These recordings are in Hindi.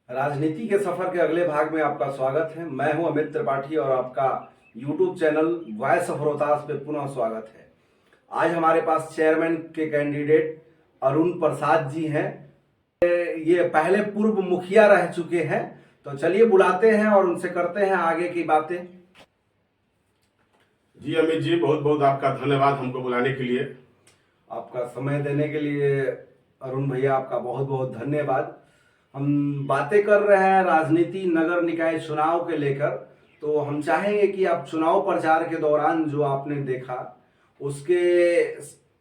राजनीति के सफर के अगले भाग में आपका स्वागत है। मैं हूं अमित त्रिपाठी और आपका YouTube channel voice of Rohtas पे पुनः स्वागत है। आज हमारे पास चेयरमैन के कैंडिडेट अरुण प्रसाद जी हैं। ये पहले पूर्व मुखिया रह चुके हैं, तो चलिए बुलाते हैं और उनसे करते हैं आगे की बातें। जी अमित जी, बहुत बहुत आपका धन्यवाद हमको बुलाने के लिए। आपका समय देने के लिए अरुण भैया आपका बहुत बहुत धन्यवाद। हम बातें कर रहे हैं राजनीति नगर निकाय चुनाव के लेकर, तो हम चाहेंगे कि आप चुनाव प्रचार के दौरान जो आपने देखा उसके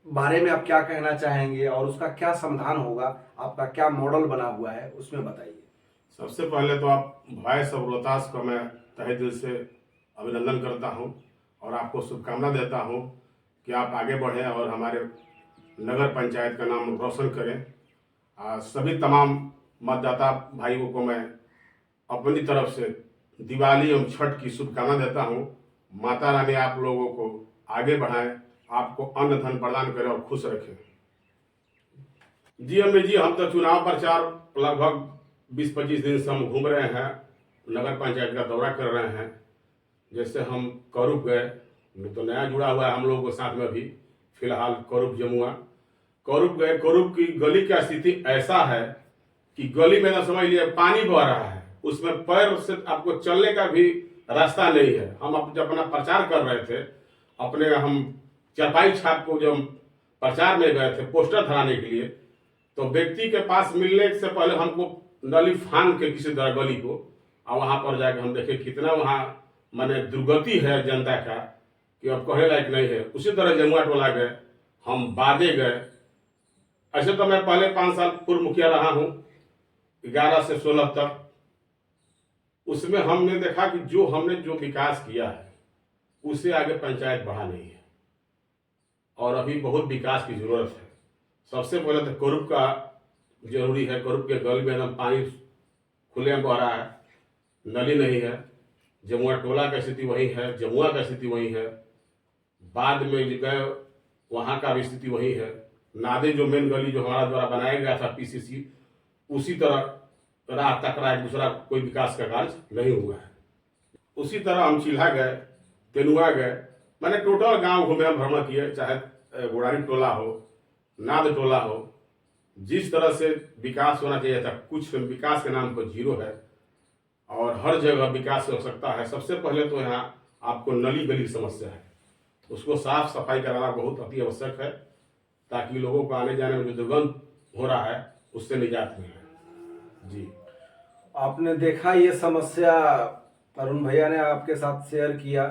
बारे में आप क्या कहना चाहेंगे और उसका क्या समाधान होगा, आपका क्या मॉडल बना हुआ है उसमें बताइए। सबसे पहले तो आप वॉइस ऑफ रोहतास को मैं तहे दिल से अभिनंदन करता हूं और आपको शुभकामना देता हूं कि आप आगे बढ़ें और हमारे नगर पंचायत का नाम रोशन करें। सभी तमाम मतदाता भाइयों को मैं अपनी तरफ से दिवाली एवं छठ की शुभकामना देता हूं। माता रानी आप लोगों को आगे बढ़ाएं, आपको अन्न धन प्रदान करें और खुश रखें। जी अमित जी, हम तो चुनाव प्रचार लगभग 20-25 दिन से हम घूम रहे हैं, नगर पंचायत का दौरा कर रहे हैं। जैसे हम करूप गए, तो नया जुड़ा हुआ है हम लोगों के साथ में भी फिलहाल करूप जमुआ। करूप गए, करूप की गली का स्थिति ऐसा है कि गली में ना समझ लिए पानी बह रहा है, उसमें पैर से आपको चलने का भी रास्ता नहीं है। हम जब अपना प्रचार कर रहे थे, अपने हम चरपाई छाप को जब प्रचार में गए थे पोस्टर धराने के लिए, तो व्यक्ति के पास मिलने से पहले हमको नली फान के किसी तरह गली को, और वहां पर जाकर हम देखे कितना वहां माने दुर्गति है जनता का कि अब कहने लायक नहीं है। उसी तरह जमुआ टोला गए, हम बादे गए। ऐसे तो मैं पहले 5 साल पूर्व मुखिया रहा हूं, 11 से 16 तक। उसमें हमने देखा कि जो हमने जो विकास किया है उससे आगे पंचायत बढ़ा नहीं है और अभी बहुत विकास की जरूरत है। सबसे पहले तो करूप का जरूरी है। करूप के गली में एकदम पानी खुले में बह रहा है, नली नहीं है। जमुआ टोला का स्थिति वही है, जमुआ का स्थिति वही है, बाद में गए वहां का भी स्थिति वही है। नादे जो मेन गली जो हमारा द्वारा बनाया गया था पीसीसी, उसी तरह राह तक रहा है, दूसरा कोई विकास का कार्य नहीं हुआ है। उसी तरह हम चिल्हा गए, तेनुआ गए, मैंने टोटल गांव घूमे, हम भ्रमण किए, चाहे गुड़ारी टोला हो, नाद टोला हो। जिस तरह से विकास होना चाहिए था, कुछ विकास के नाम पर जीरो है और हर जगह विकास हो सकता है। सबसे पहले तो यहाँ आपको नली गली की समस्या है, उसको साफ सफाई कराना बहुत अति आवश्यक है ताकि लोगों को आने जाने में जो दुर्गंध हो रहा है उससे निजात मिले। जी, आपने देखा ये समस्या अरुण भैया ने आपके साथ शेयर किया।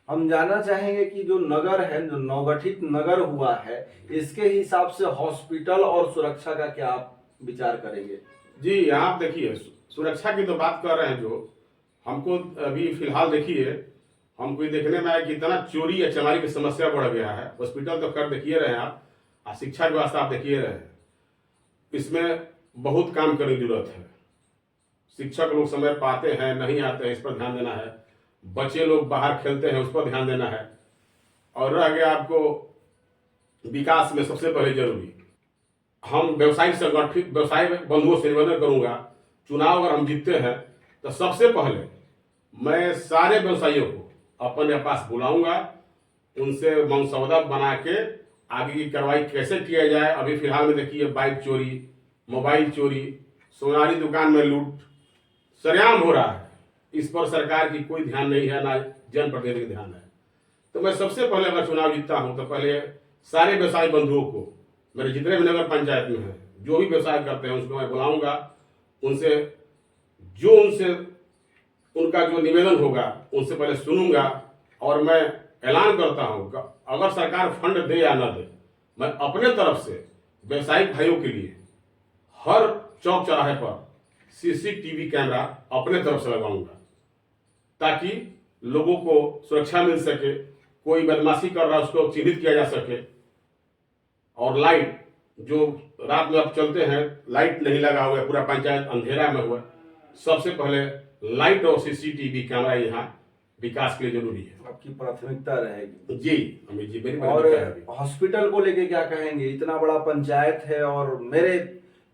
हम जानना चाहेंगे कि जो नगर है, जो नवगठित नगर हुआ है, इसके हिसाब से हॉस्पिटल और सुरक्षा का क्या आप विचार करेंगे? जी यहाँ आप देखिए, सुरक्षा की तो बात कर रहे हैं। जो हमको अभी फिलहाल देखिए, हमको ये देखने में आया कि इतना चोरी या चमारी की समस्या बढ़ गया है। हॉस्पिटल तो कर देखिए रहे हैं आप, और शिक्षा व्यवस्था आप देखिए रहे हैं। इसमें बहुत काम करने की जरूरत है। शिक्षक लोग समय पाते हैं नहीं आते हैं, इस पर ध्यान देना है। बच्चे लोग बाहर खेलते हैं, उस पर ध्यान देना है। और रह गया आपको विकास में सबसे पहले जरूरी, हम व्यवसायिक संगठित व्यवसाय बंधुओं से निवेदन करूंगा, चुनाव अगर हम जीतते हैं तो सबसे पहले मैं सारे व्यवसायियों को अपने पास बुलाऊंगा, उनसे मसौदा बना के आगे की कार्रवाई कैसे किया जाए। अभी फिलहाल में देखिए बाइक चोरी, मोबाइल चोरी, सोनारी दुकान में लूट सरेआम हो रहा है। इस पर सरकार की कोई ध्यान नहीं है, ना जनप्रतिनिधि का ध्यान है। तो मैं सबसे पहले अगर चुनाव जीतता हूं तो पहले सारे व्यवसायी बंधुओं को, मेरे जितने भी नगर पंचायत में हैं, जो भी व्यवसाय करते हैं, उसको मैं बुलाऊंगा। उनसे उनका जो निवेदन होगा उनसे पहले सुनूंगा और मैं ऐलान करता हूं कि अगर सरकार फंड दे या न दे, मैं अपने तरफ से व्यवसायिक भाइयों के लिए हर चौक चौराहे पर सीसीटीवी कैमरा अपने तरफ से लगाऊंगा ताकि लोगों को सुरक्षा मिल सके, कोई बदमाशी कर रहा है उसको चिन्हित किया जा सके। और लाइट, जो रात में अब चलते हैं, लाइट नहीं लगा हुआ है, पूरा पंचायत अंधेरा में हुआ, सबसे पहले लाइट और सीसीटीवी कैमरा यहाँ विकास के लिए जरूरी है। आपकी प्राथमिकता रहेगी? जी अमित जी, मेरी और प्राथमिकता है। हॉस्पिटल को लेके क्या कहेंगे? इतना बड़ा पंचायत है और मेरे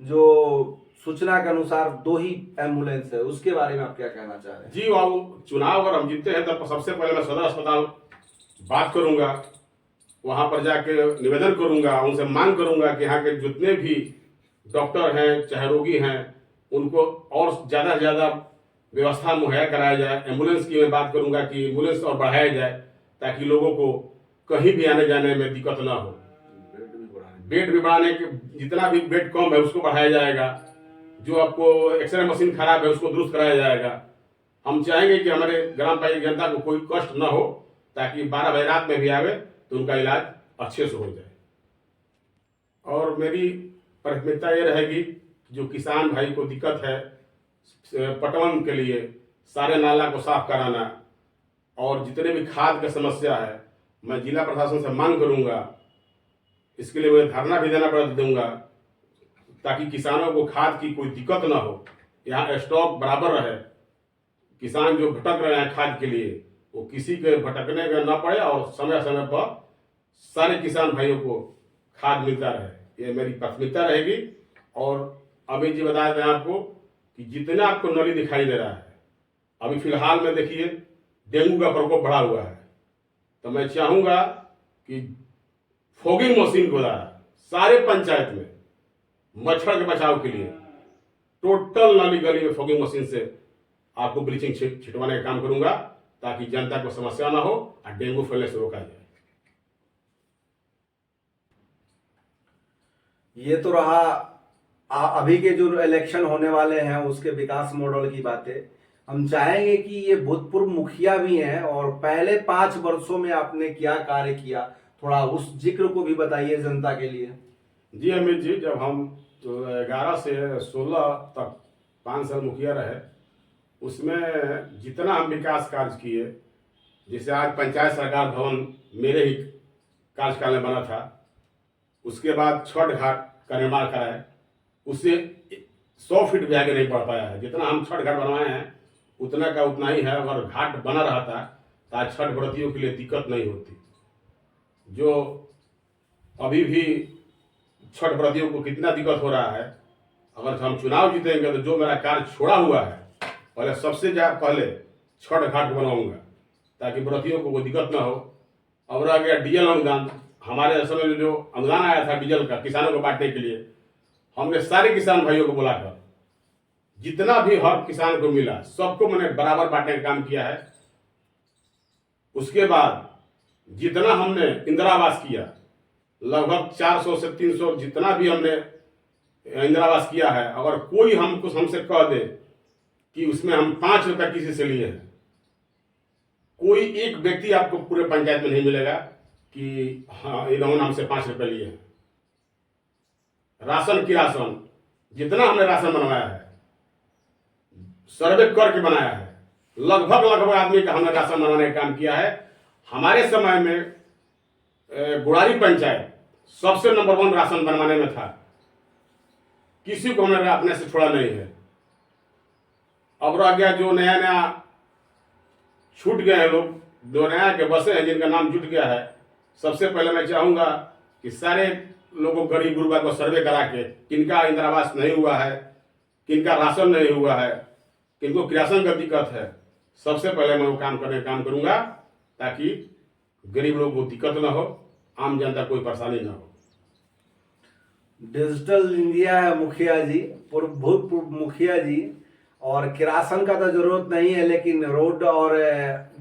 जो सूचना के अनुसार 2 ही एम्बुलेंस है, उसके बारे में आप क्या कहना चाह रहे हैं? जी, वो चुनाव अगर हम जीतते हैं तो सबसे पहले मैं सदर अस्पताल बात करूंगा, वहां पर जाके निवेदन करूंगा, उनसे मांग करूंगा कि यहाँ के जितने भी डॉक्टर हैं चाहे रोगी हैं उनको और ज़्यादा से ज़्यादा व्यवस्था मुहैया कराया जाए। एम्बुलेंस की मैं बात करूंगा कि एम्बुलेंस और बढ़ाया जाए ताकि लोगों को कहीं भी आने जाने में दिक्कत ना हो। बेड भी बढ़ाने के जितना भी बेड कम है उसको बढ़ाया जाएगा। जो आपको एक्सरे मशीन खराब है उसको दुरुस्त कराया जाएगा। हम चाहेंगे कि हमारे ग्राम पंचायत जनता को कोई कष्ट न हो ताकि 12 बजे रात में भी आवे तो उनका इलाज अच्छे से हो जाए। और मेरी प्राथमिकता ये रहेगी जो किसान भाई को दिक्कत है पटवन के लिए सारे नाला को साफ कराना और जितने भी खाद की समस्या है मैं जिला प्रशासन से मांग करूंगा। इसके लिए मैं धरना भी देना पड़ दूंगा ताकि किसानों को खाद की कोई दिक्कत ना हो, यहाँ स्टॉक बराबर रहे। किसान जो भटक रहे हैं खाद के लिए वो किसी के भटकने का ना पड़े और समय समय पर सारे किसान भाइयों को खाद मिलता रहे, ये मेरी प्राथमिकता रहेगी। और अभी जी बता दें आपको कि जितना आपको नली दिखाई दे रहा है अभी फिलहाल में देखिए डेंगू का प्रकोप बढ़ा हुआ है, तो मैं चाहूंगा कि फॉगिंग मशीन को द्वारा सारे पंचायत में मच्छर के बचाव के लिए टोटल नाली गली में फॉगिंग मशीन से आपको ब्लीचिंग छिटवाने का काम करूंगा ताकि जनता को समस्या ना हो और डेंगू फैलने से रोका जाए। ये तो रहा अभी के जो इलेक्शन होने वाले हैं उसके विकास मॉडल की बातें। हम चाहेंगे कि ये भूतपूर्व मुखिया भी हैं और पहले 5 वर्षों में आपने क्या कार्य किया, थोड़ा उस जिक्र को भी बताइए जनता के लिए। जी अमित जी, जब हम 11 से 16 तक 5 साल मुखिया रहे उसमें जितना हम विकास कार्य किए, जैसे आज पंचायत सरकार भवन मेरे ही कार्यकाल में बना था, उसके बाद छठ घाट का निर्माण कराए, उससे 100 फीट भी आगे नहीं बढ़ पाया है। जितना हम छठ घाट बनवाए हैं उतना का उतना ही है। अगर घाट बना रहता तो आज छठ व्रतियों के लिए दिक्कत नहीं होती। जो अभी भी छठ व्रतियों को कितना दिक्कत हो रहा है, अगर हम चुनाव जीतेंगे तो जो मेरा कार्य छोड़ा हुआ है पहले सबसे पहले छठ घाट बनवाऊंगा ताकि व्रतियों को कोई दिक्कत ना हो। और आ गया डीजल अनुदान, हमारे समय में जो अनुदान आया था डीजल का किसानों को बांटने के लिए, हमने सारे किसान भाइयों को बुलाकर जितना भी हर किसान को मिला सबको मैंने बराबर बांटने का काम किया है। उसके बाद जितना हमने इंदिरा आवास किया लगभग 400 से 300 जितना भी हमने इंदिरा आवास किया है, अगर कोई हमसे कह दे कि उसमें हम 5 रुपया किसी से लिए हैं, कोई एक व्यक्ति आपको पूरे पंचायत में नहीं मिलेगा कि हाँ इन्होंने हमसे 5 रुपये लिए हैं। राशन की राशन जितना हमने राशन बनवाया है सर्वे करके बनाया है, लगभग आदमी का हमने राशन बनवाने का काम किया है। हमारे समय में गुड़ारी पंचायत सबसे नंबर 1 राशन बनवाने में था, किसी को हमने अपने से छोड़ा नहीं है। अब रह गया जो नया नया छूट गए हैं लोग, जो नया के बसे हैं जिनका नाम जुट गया है, सबसे पहले मैं चाहूंगा कि सारे लोगों गरीब गुरबा को सर्वे करा के किनका इंदिरा आवास नहीं हुआ है, किनका राशन नहीं हुआ है, किनको किरासन का दिक्कत है, सबसे पहले मैं वो काम करूंगा ताकि गरीब लोगों को दिक्कत ना हो, आम जनता कोई परेशानी ना हो। डिजिटल इंडिया है मुखिया जी, भूतपूर्व मुखिया जी, और किरासन का तो जरूरत नहीं है, लेकिन रोड और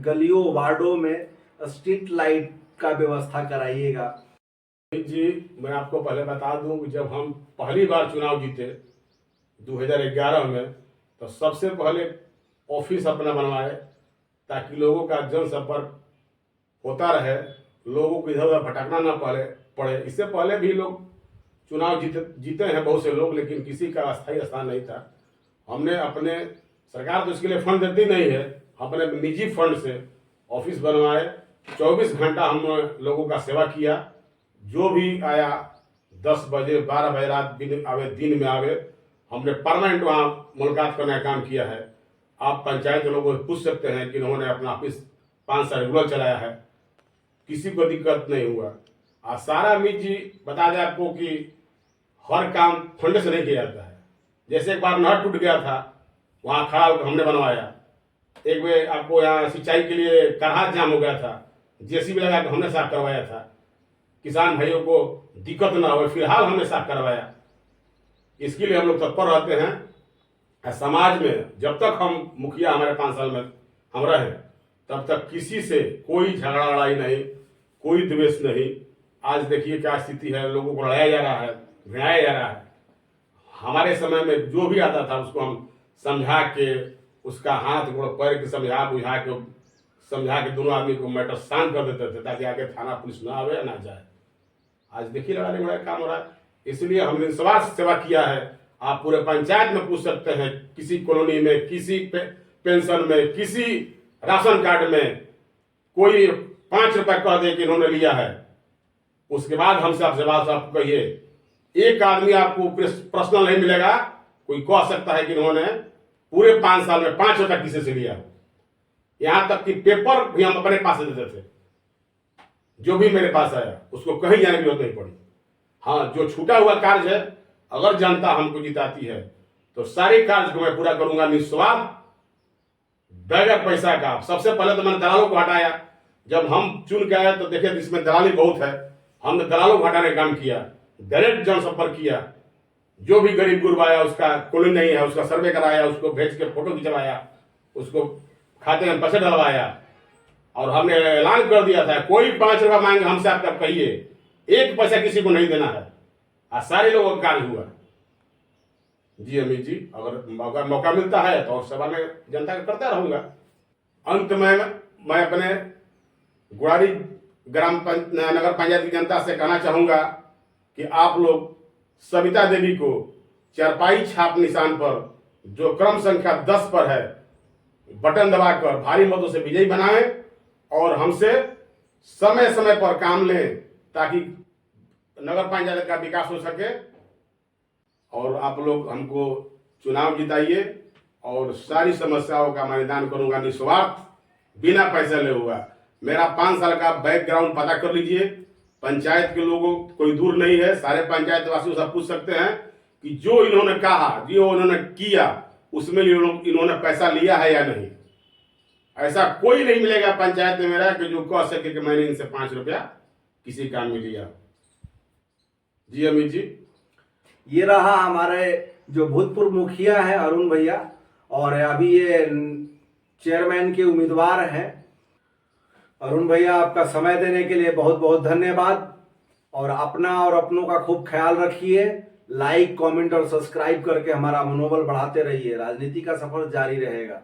गलियों वार्डों में स्ट्रीट लाइट का व्यवस्था कराइएगा। जी मैं आपको पहले बता दूं कि जब हम पहली बार चुनाव जीते 2011 में, तो सबसे पहले ऑफिस अपना बनवाए ताकि लोगों का जनसंपर्क होता रहे, लोगों को इधर उधर भटकना ना पड़े। इससे पहले भी लोग चुनाव जीते हैं बहुत से लोग, लेकिन किसी का अस्थायी स्थान नहीं था। हमने अपने, सरकार तो इसके लिए फंड देती नहीं है, अपने निजी फंड से ऑफिस बनवाए, 24 घंटा हम लोगों का सेवा किया। जो भी आया 10 बजे 12 बजे रात दिन में आवे, हमने परमानेंट वहाँ मुलाकात करने का काम किया है। आप पंचायत लोगों से पूछ सकते हैं कि उन्होंने अपना ऑफिस 5 साल रेगुलर चलाया है, किसी को दिक्कत नहीं हुआ। सारा अमित जी बता दें आपको कि हर काम फंड से नहीं किया जाता है। जैसे एक बार नहर टूट गया था, वहाँ खड़ा होकर हमने बनवाया। एक बार आपको यहाँ सिंचाई के लिए कहाँ जाम हो गया था, जेसीबी लगा के हमने साफ करवाया था। किसान भाइयों को दिक्कत ना हो, फिलहाल हमने साफ करवाया। इसके लिए हम लोग तत्पर रहते हैं। समाज में जब तक हम मुखिया हमारे 5 साल में हम रहे, तब तक किसी से कोई झगड़ा लड़ाई नहीं, कोई द्वेष नहीं। आज देखिए क्या स्थिति है, लोगों को लड़ाया जा रहा है, भिड़ाया जा रहा है। हमारे समय में जो भी आता था उसको हम समझा के, उसका हाथ गोड़ पैर के समझा के दोनों आदमी को मैटर शांत कर देते थे, ताकि आगे थाना पुलिस ना आवे ना जाए। आज देखिए लड़ाने बड़ा काम हो रहा है। इसलिए हमने निस्वार्थ सेवा किया है। आप पूरे पंचायत में पूछ सकते हैं, किसी कॉलोनी में, किसी पेंशन में, किसी राशन कार्ड में कोई 5 रुपए कह दे कि इन्होंने लिया है, उसके बाद हमसे आप जवाब साहब कहिए। एक आदमी आपको पर्सनल नहीं मिलेगा कोई कह सकता है कि इन्होंने पूरे 5 साल में 5 रुपए किसी से लिया। यहां तक कि पेपर भी हम अपने पास देते थे, जो भी मेरे पास आया उसको कहीं जाने की जरूरत नहीं पड़ी। हाँ, जो छूटा हुआ कार्य है, अगर जनता हमको जिताती है तो सारे कार्य को मैं पूरा करूंगा निस्वार्थ, बगैर पैसा का। सबसे पहले तो मैंने दलालों को हटाया। जब हम चुन के आए तो देखे इसमें दलाली बहुत है, हमने दलालों को हटाने का काम किया, डायरेक्ट जनसंपर्क किया। जो भी गरीब गुरबा आया, उसका कॉलोनी नहीं है, उसका सर्वे कराया, उसको भेज के फोटो खिंचवाया, उसको खाते में पैसे डलवाया। और हमने ऐलान कर दिया था, कोई 5 रुपया मांगे हमसे आप तब कहिए, 1 पैसा किसी को नहीं देना है। आज सारे लोगों का कार्य हुआ। जी अमित जी, अगर मौका मिलता है तो और सभा में जनता का करता रहूंगा। अंत में मैं अपने गुराड़ी नगर पंचायत की जनता से कहना चाहूंगा कि आप लोग सविता देवी को चारपाई छाप निशान पर, जो क्रम संख्या 10 पर है, बटन दबाकर भारी मतों से विजयी बनाएं और हमसे समय समय पर काम लें, ताकि नगर पंचायत का विकास हो सके। और आप लोग हमको चुनाव जिताइए और सारी समस्याओं का मैं निदान करूंगा निस्वार्थ, बिना पैसे ले हुआ। मेरा 5 साल का बैकग्राउंड पता कर लीजिए। पंचायत के लोगों कोई दूर नहीं है, सारे पंचायत वासियों से पूछ सकते हैं कि जो इन्होंने कहा, जो इन्होंने किया, उसमें इन्होंने पैसा लिया है या नहीं। ऐसा कोई नहीं मिलेगा पंचायत में मेरा कि जो कह सके कि मैंने इनसे 5 रुपया किसी काम में लिया। जी अमित जी, ये रहा हमारे जो भूतपूर्व मुखिया है अरुण भैया, और अभी ये चेयरमैन के उम्मीदवार हैं। अरुण भैया, आपका समय देने के लिए बहुत बहुत धन्यवाद। और अपना और अपनों का खूब ख्याल रखिए। लाइक, कमेंट और सब्सक्राइब करके हमारा मनोबल बढ़ाते रहिए। राजनीति का सफर जारी रहेगा।